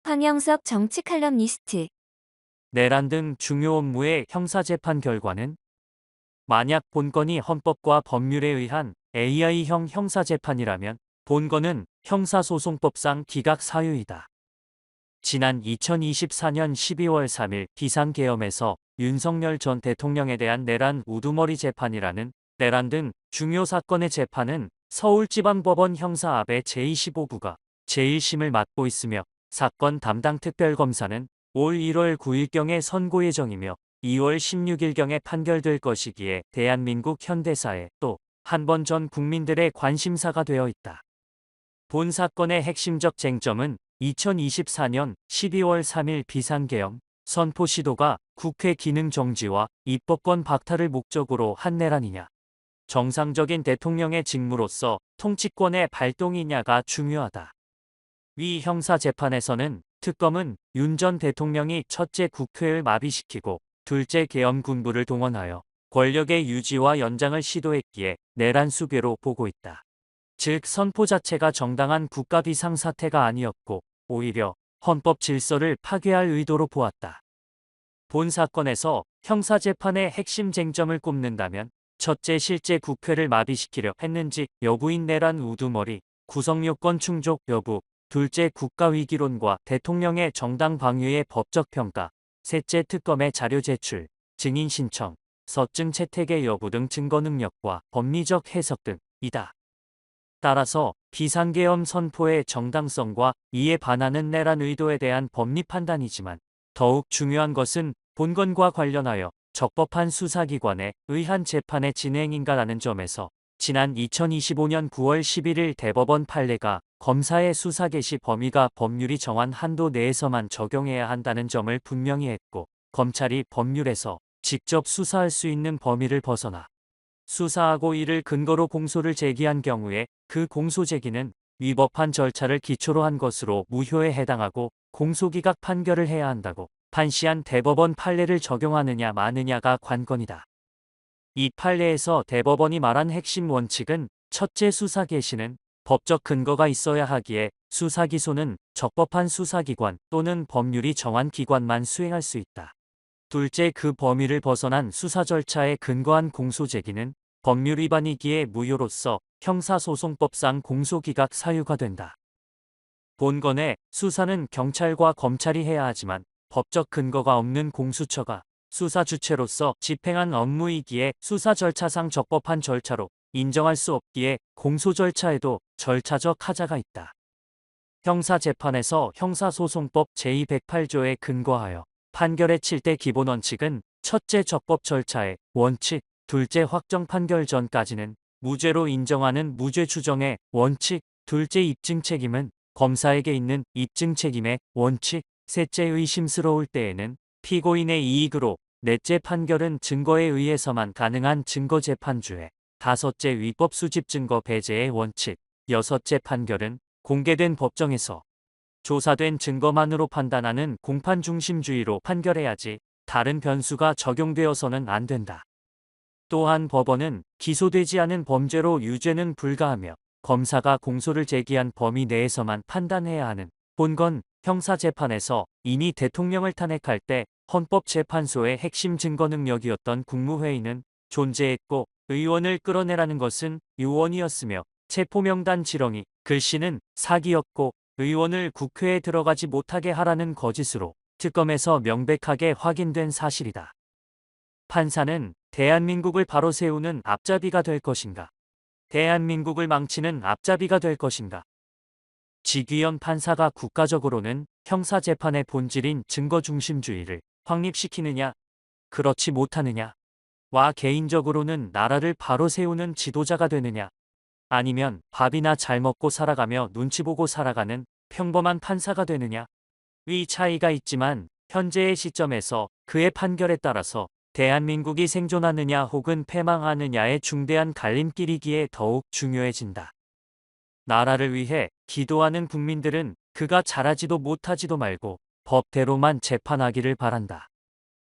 황영석 정치 칼럼니스트. 내란 등 중요 업무의 형사재판 결과는 만약 본건이 헌법과 법률에 의한 AI형 형사재판이라면 본건은 형사소송법상 기각 사유이다. 지난 2024년 12월 3일 비상계엄에서 윤석열 전 대통령에 대한 내란 우두머리 재판이라는 내란 등 중요 사건의 재판은 서울지방법원 형사합의 제25부가 제1심을 맡고 있으며 사건 담당 특별검사는 올 1월 9일경에 선고 예정이며 2월 16일경에 판결될 것이기에 대한민국 현대사에 또 한 번 전 국민들의 관심사가 되어 있다. 본 사건의 핵심적 쟁점은 2024년 12월 3일 비상계엄 선포 시도가 국회 기능 정지와 입법권 박탈을 목적으로 한 내란이냐, 정상적인 대통령의 직무로서 통치권의 발동이냐가 중요하다. 위 형사재판에서는 특검은 윤 전 대통령이 첫째 국회를 마비시키고 둘째 계엄 군부를 동원하여 권력의 유지와 연장을 시도했기에 내란 수괴로 보고 있다. 즉 선포 자체가 정당한 국가 비상사태가 아니었고 오히려 헌법 질서를 파괴할 의도로 보았다. 본 사건에서 형사재판의 핵심 쟁점을 꼽는다면 첫째 실제 국회를 마비시키려 했는지 여부인 내란 우두머리, 구성요건 충족 여부, 둘째 국가위기론과 대통령의 정당 방위의 법적 평가, 셋째 특검의 자료 제출, 증인 신청, 서증 채택의 여부 등 증거 능력과 법리적 해석 등이다. 따라서 비상계엄 선포의 정당성과 이에 반하는 내란 의도에 대한 법리 판단이지만 더욱 중요한 것은 본건과 관련하여 적법한 수사기관에 의한 재판의 진행인가라는 점에서 지난 2025년 9월 11일 대법원 판례가 검사의 수사 개시 범위가 법률이 정한 한도 내에서만 적용해야 한다는 점을 분명히 했고 검찰이 법률에서 직접 수사할 수 있는 범위를 벗어나 수사하고 이를 근거로 공소를 제기한 경우에 그 공소 제기는 위법한 절차를 기초로 한 것으로 무효에 해당하고 공소기각 판결을 해야 한다고 판시한 대법원 판례를 적용하느냐 마느냐가 관건이다. 이 판례에서 대법원이 말한 핵심 원칙은 첫째 수사 개시는 법적 근거가 있어야 하기에 수사 기소는 적법한 수사기관 또는 법률이 정한 기관만 수행할 수 있다. 둘째 그 범위를 벗어난 수사 절차에 근거한 공소 제기는 법률 위반이기에 무효로서 형사소송법상 공소기각 사유가 된다. 본건의 수사는 경찰과 검찰이 해야 하지만 법적 근거가 없는 공수처가 수사 주체로서 집행한 업무이기에 수사 절차상 적법한 절차로 인정할 수 없기에 공소 절차에도 절차적 하자가 있다. 형사재판에서 형사소송법 제208조에 근거하여 판결의 7대 기본 원칙은 첫째 적법 절차의 원칙, 둘째 확정 판결 전까지는 무죄로 인정하는 무죄 추정의 원칙, 둘째 입증 책임은 검사에게 있는 입증 책임의 원칙, 셋째 의심스러울 때에는 피고인의 이익으로, 넷째 판결은 증거에 의해서만 가능한 증거재판주의, 다섯째 위법 수집 증거 배제의 원칙, 여섯째 판결은 공개된 법정에서 조사된 증거만으로 판단하는 공판 중심주의로 판결해야지 다른 변수가 적용되어서는 안 된다. 또한 법원은 기소되지 않은 범죄로 유죄는 불가하며 검사가 공소를 제기한 범위 내에서만 판단해야 하는 본건 형사재판에서 이미 대통령을 탄핵할 때 헌법재판소의 핵심 증거 능력이었던 국무회의는 존재했고 의원을 끌어내라는 것은 요원이었으며 체포명단 지렁이, 글씨는 사기였고 의원을 국회에 들어가지 못하게 하라는 거짓으로 특검에서 명백하게 확인된 사실이다. 판사는 대한민국을 바로 세우는 앞잡이가 될 것인가? 대한민국을 망치는 앞잡이가 될 것인가? 직위원 판사가 국가적으로는 형사재판의 본질인 증거중심주의를 확립시키느냐, 그렇지 못하느냐? 와 개인적으로는 나라를 바로 세우는 지도자가 되느냐? 아니면 밥이나 잘 먹고 살아가며 눈치 보고 살아가는 평범한 판사가 되느냐? 의 차이가 있지만 현재의 시점에서 그의 판결에 따라서 대한민국이 생존하느냐 혹은 패망하느냐의 중대한 갈림길이기에 더욱 중요해진다. 나라를 위해 기도하는 국민들은 그가 잘하지도 못하지도 말고 법대로만 재판하기를 바란다.